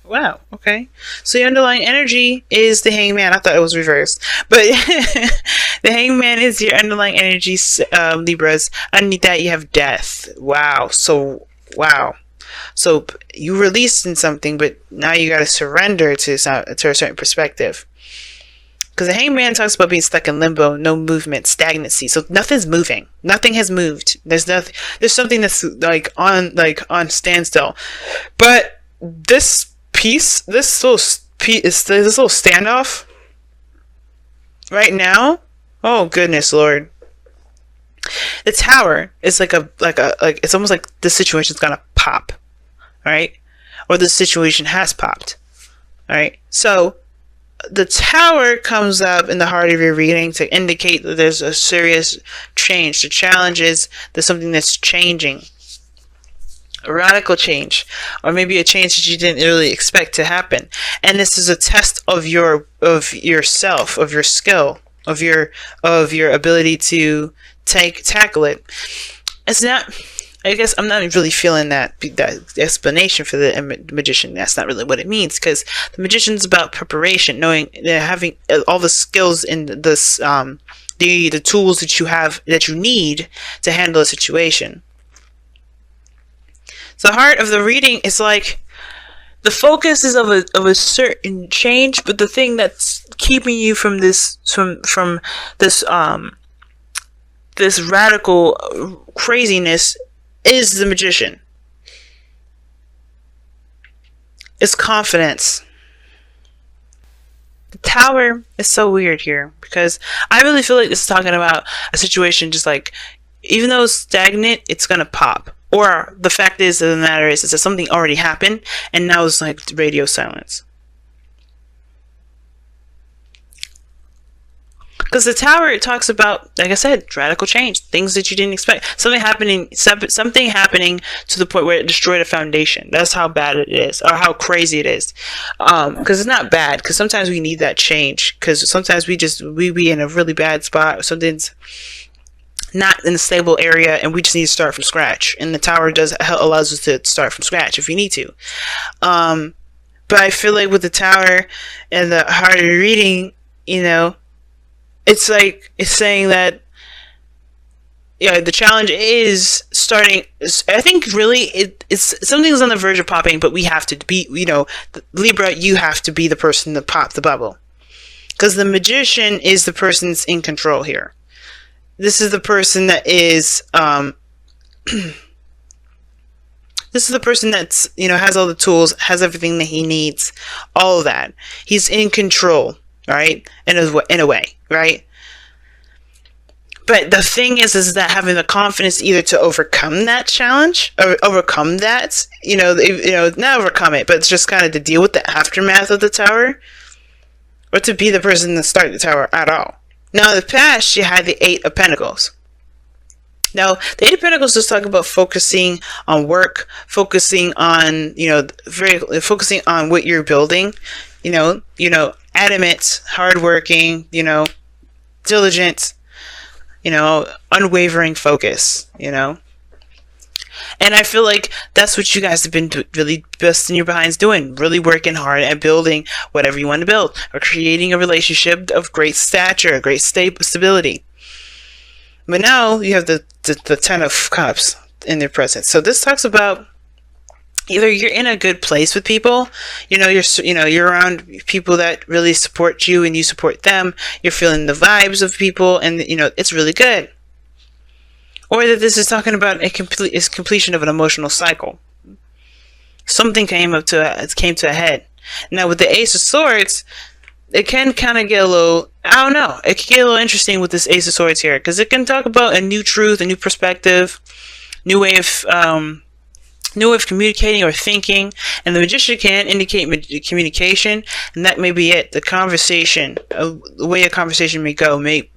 Wow. Okay. So the underlying energy is the hangman. I thought it was reversed, but the hangman is your underlying energy, Libras. Underneath that, you have death. Wow. So wow. So you released in something, but now you got to surrender to a certain perspective. Because the hangman talks about being stuck in limbo, no movement, stagnancy. So nothing's moving. Nothing has moved. There's nothing. There's something that's like on standstill. But this piece, this little standoff right now. Oh goodness, Lord! The tower is like it's almost like the situation's gonna pop, right? Or the situation has popped, right? So the tower comes up in the heart of your reading to indicate that there's a serious change. The challenge is there's something that's changing. A radical change, or maybe a change that you didn't really expect to happen. And this is a test of yourself, of your skill, of your ability to tackle it. It's not, I guess I'm not really feeling that explanation for the magician. That's not really what it means, because the magician is about preparation, knowing, having all the skills in this, the tools that you have, that you need to handle a situation. So the heart of the reading is like the focus is of a certain change, but the thing that's keeping you from this this radical craziness is the magician. It's confidence. The tower is so weird here, because I really feel like this is talking about a situation just like, even though it's stagnant, it's gonna pop. Or the fact is that the matter is that something already happened and now it's like radio silence. Because the tower, it talks about, like I said, radical change, things that you didn't expect, something happening to the point where it destroyed a foundation. That's how bad it is, or how crazy it is. Because it's not bad, because sometimes we need that change, because sometimes we be in a really bad spot, something's not in a stable area, and we just need to start from scratch. And the tower allows us to start from scratch if we need to. But I feel like with the tower and the harder reading, it's like, it's saying that, the challenge is starting. I think really it's something's on the verge of popping, but we have to be, Libra, you have to be the person to pop the bubble, because the magician is the person's in control here. This is the person that is, this is the person that's, has all the tools, has everything that he needs, all of that. He's in control, right? In a way, right? But the thing is that having the confidence either to overcome that challenge, or overcome that, not overcome it, but it's just kind of to deal with the aftermath of the tower, or to be the person to start the tower at all. Now, in the past, you had the Eight of Pentacles. Now, the Eight of Pentacles is talking about focusing on work, focusing on, focusing on what you're building, adamant, hardworking, diligent, unwavering focus, And I feel like that's what you guys have been really busting your behinds doing, really working hard at building whatever you want to build, or creating a relationship of great stature, great stability. But now you have the Ten of Cups in their presence. So this talks about either you're in a good place with people, you're around people that really support you and you support them. You're feeling the vibes of people, and it's really good. Or that this is talking about completion of an emotional cycle. Something came to a head. Now with the Ace of Swords, it can kind of get a little, I don't know, it can get a little interesting with this Ace of Swords here, because it can talk about a new truth, a new perspective, new way of communicating or thinking. And the Magician can indicate communication, and that may be it. The conversation, the way a conversation may go, may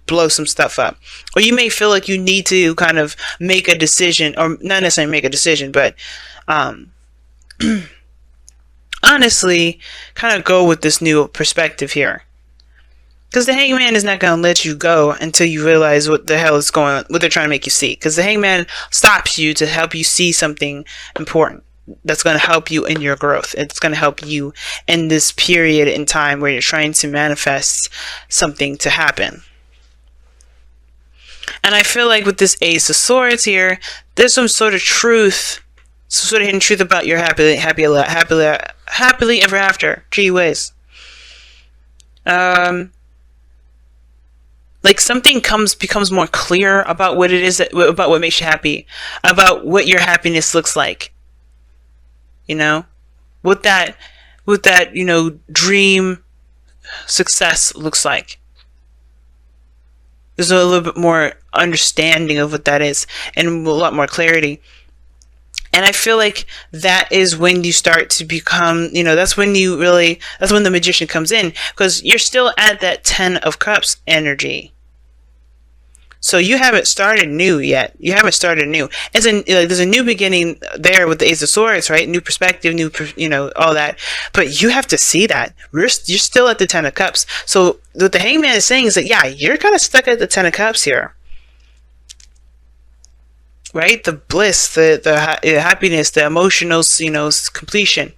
blow some stuff up, or you may feel like you need to kind of make a decision, or not necessarily make a decision, but honestly kind of go with this new perspective here. Because the Hangman is not going to let you go until you realize what the hell is what they're trying to make you see. Because the Hangman stops you to help you see something important. that's going to help you in your growth. It's going to help you in this period in time where you're trying to manifest something to happen. And I feel like with this Ace of Swords here, there's some sort of truth, some sort of hidden truth about your happily ever after. Gee whiz. Like something becomes more clear about what it is about what makes you happy, about what your happiness looks like. You know, what that dream success looks like. There's a little bit more understanding of what that is, and a lot more clarity. And I feel like that is when you start to become, that's when the Magician comes in, because you're still at that 10 of Cups energy. So you haven't started new yet. You haven't started new. There's a new beginning there with the Ace of Swords, right? New perspective, all that. But you have to see that. You're still at the 10 of Cups. So what the Hangman is saying is that, yeah, you're kind of stuck at the 10 of Cups here. Right? The bliss, the happiness, the emotional, completion.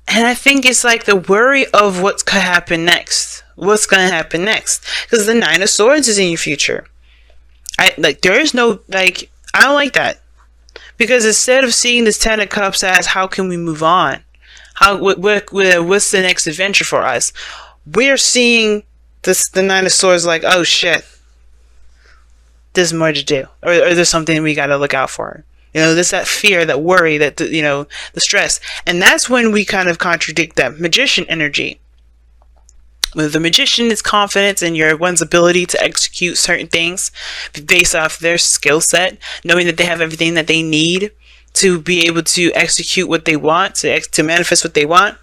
And I think it's like the worry of what's going to happen next. What's going to happen next? Because the 9 of Swords is in your future. I don't like that. Because instead of seeing this 10 of Cups as how can we move on? What's the next adventure for us? We're seeing the 9 of Swords like, oh shit. There's more to do. Or there's something we got to look out for. There's that fear, that worry, that, the stress. And that's when we kind of contradict that Magician energy. With the Magician is confidence in one's ability to execute certain things based off their skill set, knowing that they have everything that they need to be able to execute what they want, to manifest what they want.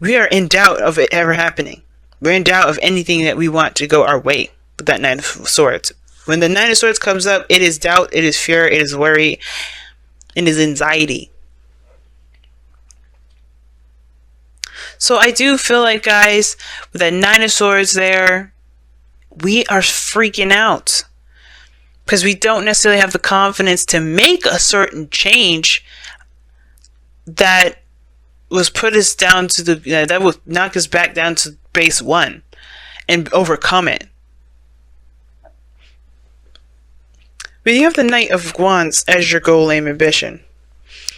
We are in doubt of it ever happening. We're in doubt of anything that we want to go our way with that 9 of Swords. When the 9 of Swords comes up, it is doubt, it is fear, it is worry, it is anxiety. So I do feel like, guys, with that 9 of Swords there, we are freaking out. Because we don't necessarily have the confidence to make a certain change that was put us down to that will knock us back down to base 1 and overcome it. But you have the Knight of Wands as your goal, aim, ambition.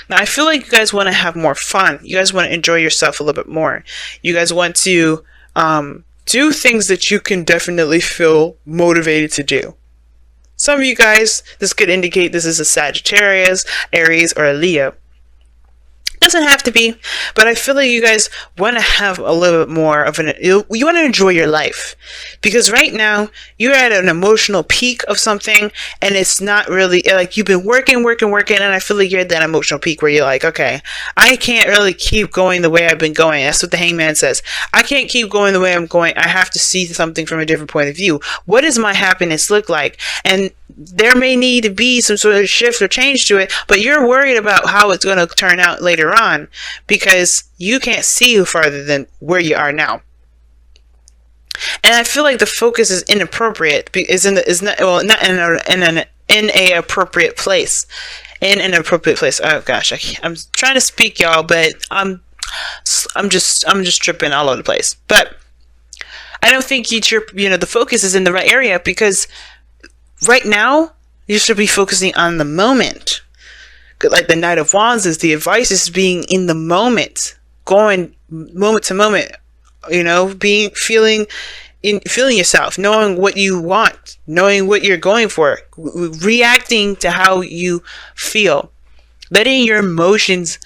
Now, I feel like you guys want to have more fun. You guys want to enjoy yourself a little bit more. You guys want to do things that you can definitely feel motivated to do. Some of you guys, this could indicate this is a Sagittarius, Aries, or a Leo. Doesn't have to be, but I feel like you guys want to have a little bit more of you want to enjoy your life, because right now you're at an emotional peak of something, and it's not really like you've been working, and I feel like you're at that emotional peak where you're like, okay, I can't really keep going the way I've been going. That's what the Hangman says. I can't keep going the way I'm going. I have to see something from a different point of view. What does my happiness look like? And there may need to be some sort of shift or change to it, but you're worried about how it's going to turn out later on because you can't see farther than where you are now. And I feel like the focus is inappropriate. Not in a appropriate place. In an appropriate place. Oh gosh, I'm trying to speak, y'all, but I'm just tripping all over the place. But I don't think the focus is in the right area, because right now you should be focusing on the moment. Like the Knight of Wands is the advice is being in the moment, going moment to moment, feeling yourself, knowing what you want, knowing what you're going for, reacting to how you feel, letting your emotions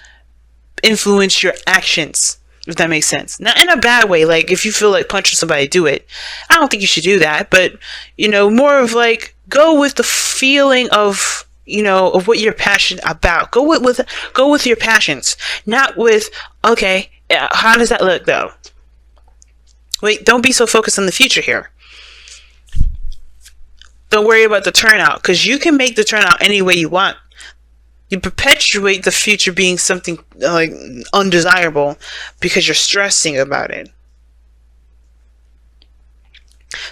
influence your actions, if that makes sense. Not in a bad way, like if you feel like punching somebody, do it. I don't think you should do that, but more of like, go with the feeling of of what you're passionate about. Go with your passions, not with, okay, how does that look though? Wait, don't be so focused on the future here. Don't worry about the turnout, because you can make the turnout any way you want. You perpetuate the future being something like undesirable because you're stressing about it.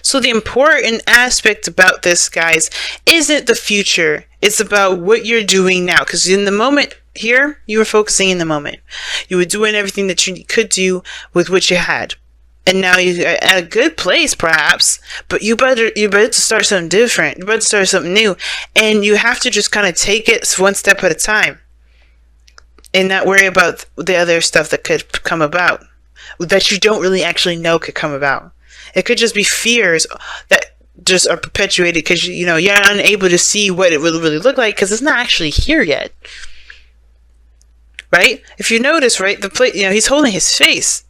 So the important aspect about this, guys, isn't the future. It's about what you're doing now. Because in the moment here, you were focusing in the moment. You were doing everything that you could do with what you had. And now you're at a good place, perhaps, but you better to start something different. You better start something new. And you have to just kind of take it one step at a time. And not worry about the other stuff that could come about. That you don't really actually know could come about. It could just be fears that just are perpetuated because you're unable to see what it will really look like because it's not actually here yet, right? If you notice, right, the plate, he's holding his face.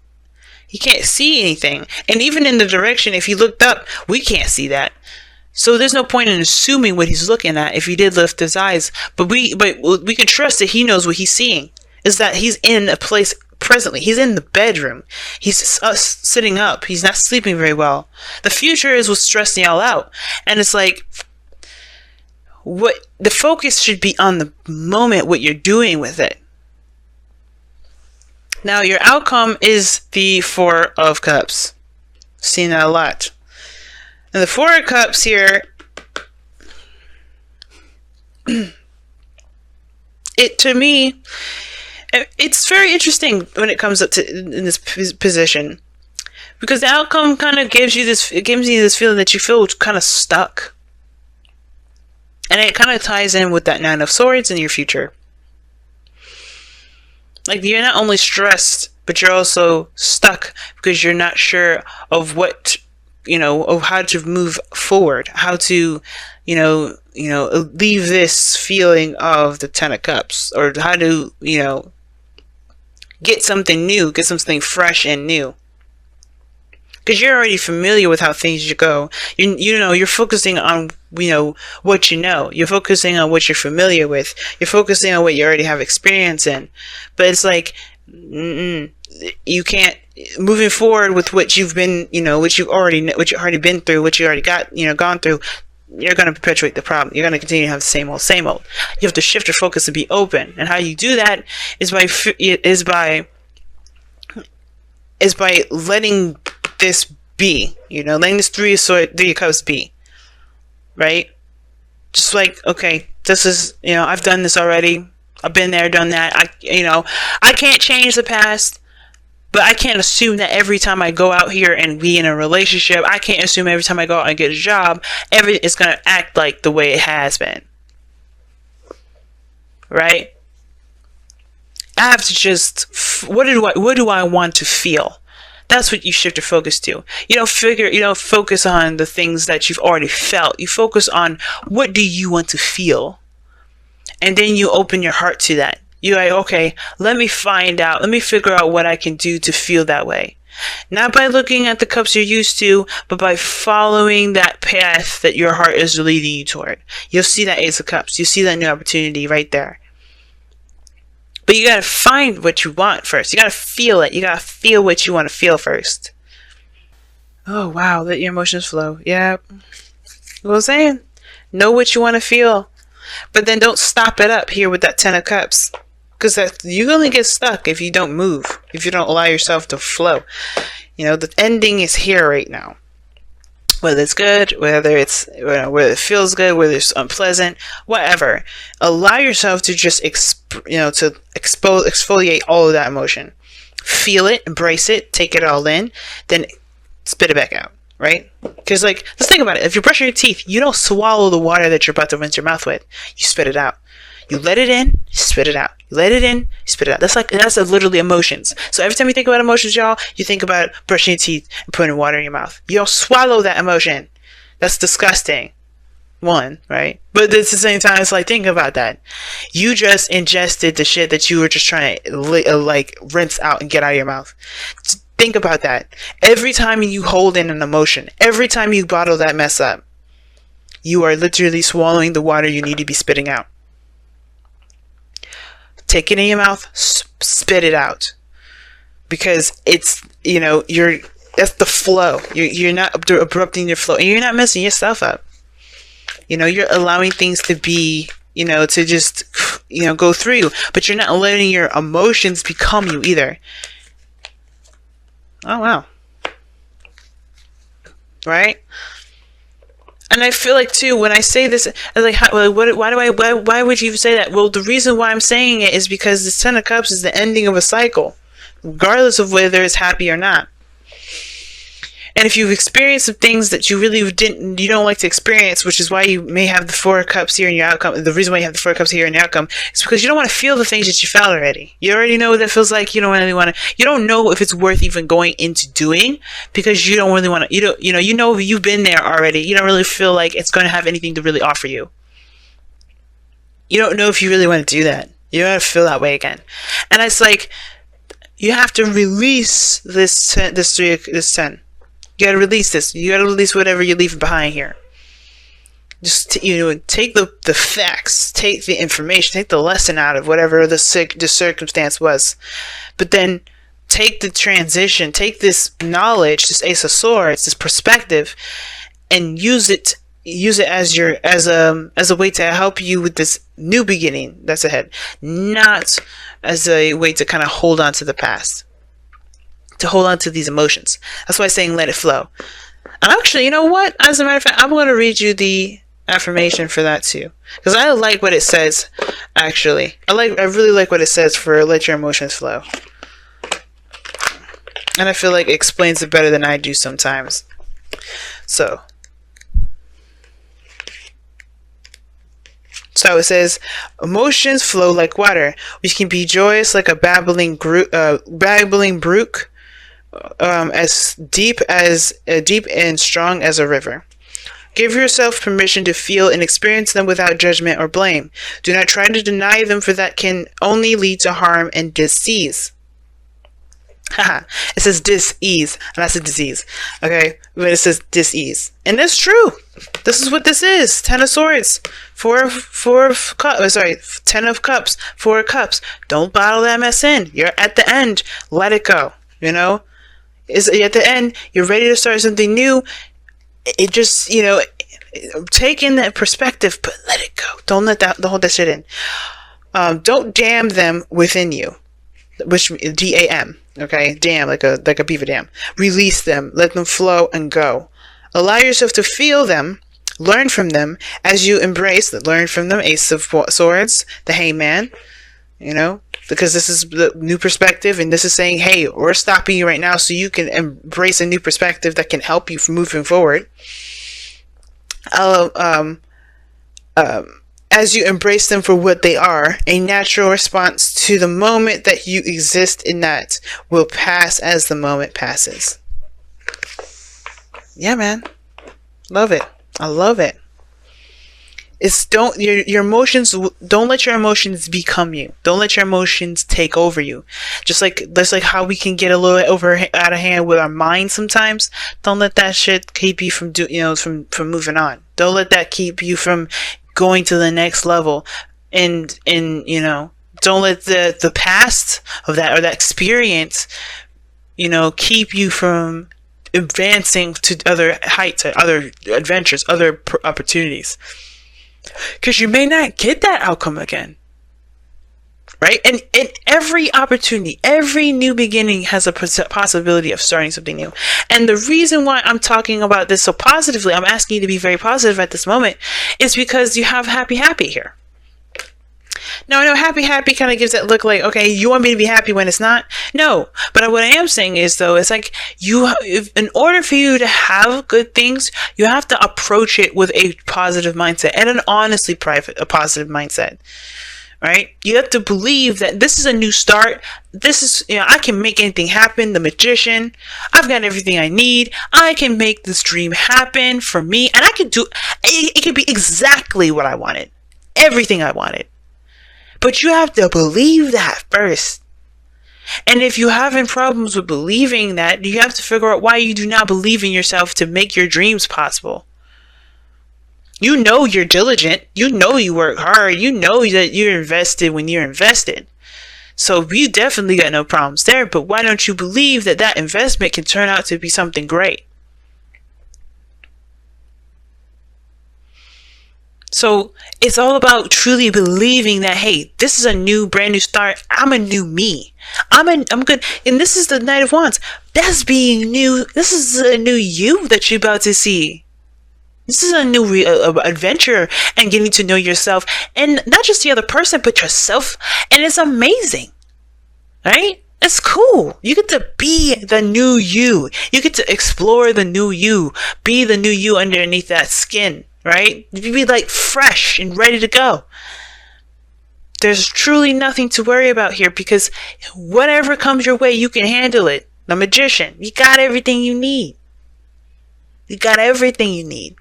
He can't see anything, and even in the direction, if he looked up, we can't see that. So there's no point in assuming what he's looking at if he did lift his eyes. But we can trust that he knows what he's seeing. Is that he's in a place. Presently, he's in the bedroom. He's sitting up. He's not sleeping very well. The future is what's stressing y'all out. And it's like, what the focus should be on the moment, what you're doing with it. Now, your outcome is the Four of Cups. Seen that a lot. And the Four of Cups here, to me, it's very interesting when it comes up to in this position, because the outcome kind of gives you this feeling that you feel kind of stuck, and it kind of ties in with that Nine of Swords in your future. Like, you're not only stressed, but you're also stuck because you're not sure of of how to move forward, how to leave this feeling of the Ten of Cups, or how to get something new, get something fresh and new. Because you're already familiar with how things go. You're focusing on what you know. You're focusing on what you're familiar with. You're focusing on what you already have experience in. But it's like you can't moving forward with what you've been, what you already been through, what you already got, gone through. You're going to perpetuate the problem. You're going to continue to have the same old. You have to shift your focus and be open. And how you do that is by letting this be. Letting this Three of Cups be. Right? Just like, okay, this is, I've done this already. I've been there, done that. I can't change the past. But I can't assume that every time I go out here and be in a relationship, I can't assume every time I go out and get a job, it's going to act like the way it has been. Right? I have to just, what do I want to feel? That's what you shift your focus to. You don't focus on the things that you've already felt. You focus on what do you want to feel? And then you open your heart to that. You're like, okay, let me figure out what I can do to feel that way. Not by looking at the cups you're used to, but by following that path that your heart is leading you toward. You'll see that Ace of Cups. You'll see that new opportunity right there. But you gotta find what you want first. You gotta feel it. You gotta feel what you want to feel first. Oh, wow. Let your emotions flow. Yeah. What I'm saying? Know what you want to feel. But then don't stop it up here with that Ten of Cups. Because you only get stuck if you don't move, if you don't allow yourself to flow. The ending is here right now. Whether it's good, whether it feels good, whether it's unpleasant, whatever. Allow yourself to just exfoliate all of that emotion. Feel it, embrace it, take it all in, then spit it back out. Right? Because let's think about it. If you're brushing your teeth, you don't swallow the water that you're about to rinse your mouth with. You spit it out. You let it in, you spit it out. You let it in, you spit it out. That's literally emotions. So every time you think about emotions, y'all, you think about brushing your teeth and putting water in your mouth. You don't swallow that emotion. That's disgusting. One, right? But at the same time, it's like, think about that. You just ingested the shit that you were just trying to rinse out and get out of your mouth. Think about that. Every time you hold in an emotion, every time you bottle that mess up, you are literally swallowing the water you need to be spitting out. Take it in your mouth, spit it out. Because it's, that's the flow. You're not abrupting your flow. And you're not messing yourself up. You're allowing things to be, to just, go through you. But you're not letting your emotions become you either. Oh, wow. Right? And I feel like too, when I say this, I'm like, why would you say that? Well, the reason why I'm saying it is because the Ten of Cups is the ending of a cycle, regardless of whether it's happy or not. And if you've experienced some things that you really you don't like to experience, which is why you may have the Four of Cups here in your outcome. The reason why you have the Four of Cups here in your outcome is because you don't want to feel the things that you felt already. You already know what that feels like. You don't really want to. You don't know if it's worth even going into doing because you don't really want to. You know you've been there already. You don't really feel like it's going to have anything to really offer you. You don't know if you really want to do that. You don't want to feel that way again. And it's like you have to release this 10. You gotta release this. You gotta release whatever you're leaving behind here. Just, take the facts, take the information, take the lesson out of whatever the circumstance was. But then take the transition, take this knowledge, this Ace of Swords, this perspective, and use it as a way to help you with this new beginning that's ahead. Not as a way to kind of hold on to the past. To hold on to these emotions. That's why I'm saying let it flow. And actually, you know what? As a matter of fact, I'm going to read you the affirmation for that too. Because I like what it says, actually. I really like what it says for let your emotions flow. And I feel like it explains it better than I do sometimes. So it says, emotions flow like water, which can be joyous like a babbling brook, as deep and strong as a river. Give yourself permission to feel and experience them without judgment or blame. Do not try to deny them, for that can only lead to harm and disease. It says dis-ease, and that's a disease. Okay, but it says dis-ease, and that's true. This is what this is. 10 of Swords, 4 of cups. Sorry, 10 of Cups, 4 of Cups. Don't bottle that mess in. You're at the end. Let it go. Is at the end, you're ready to start something new. It just, take in that perspective, but let it go. Don't hold that shit in. Don't dam them within you, which DAM. Okay, dam like a beaver dam. Release them, let them flow and go. Allow yourself to feel them, learn from them as you learn from them. Ace of Swords, the Hangman. Because this is the new perspective, and this is saying, hey, we're stopping you right now so you can embrace a new perspective that can help you from moving forward. As you embrace them for what they are, a natural response to the moment that you exist in that will pass as the moment passes. Yeah, man. Love it. I love it. Your emotions, don't let your emotions become you. Don't let your emotions take over you. That's like how we can get a little out of hand with our mind sometimes. Don't let that shit keep you from from moving on. Don't let that keep you from going to the next level. And don't let the past of that or that experience, keep you from advancing to other heights, other adventures, other opportunities. Because you may not get that outcome again. Right? And every opportunity, every new beginning has a possibility of starting something new. And the reason why I'm talking about this so positively, I'm asking you to be very positive at this moment, is because you have happy here. Now, I know happy kind of gives that look like, okay, you want me to be happy when it's not? No. But what I am saying is, though, it's like in order for you to have good things, you have to approach it with a positive mindset and a positive mindset. Right? You have to believe that this is a new start. This is, I can make anything happen. The magician. I've got everything I need. I can make this dream happen for me. And I can do, it can be exactly what I wanted. Everything I wanted. But you have to believe that first. And if you're having problems with believing that, you have to figure out why you do not believe in yourself to make your dreams possible. You know you're diligent. You know you work hard. You know that you're invested when you're invested. So you definitely got no problems there. But why don't you believe that that investment can turn out to be something great? So it's all about truly believing that, hey, this is a brand new start. I'm a new me. I'm good. And this is the Knight of Wands. That's being new. This is a new you that you're about to see. This is a new adventure and getting to know yourself, and not just the other person, but yourself. And it's amazing, right? It's cool. You get to be the new you. You get to explore the new you. Be the new you underneath that skin, right? You be like fresh and ready to go. There's truly nothing to worry about here, because whatever comes your way, you can handle it. The magician, you got everything you need. You got everything you need.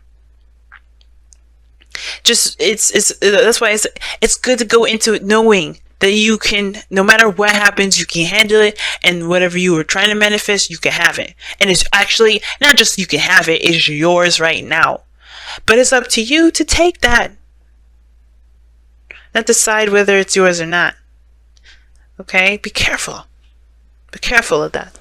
Just it's that's why it's good to go into it knowing that you can, no matter what happens, you can handle it, and whatever you were trying to manifest, you can have it. And it's actually not just you can have it, it's yours right now. But it's up to you to take that. Not decide whether it's yours or not. Okay? Be careful. Be careful of that.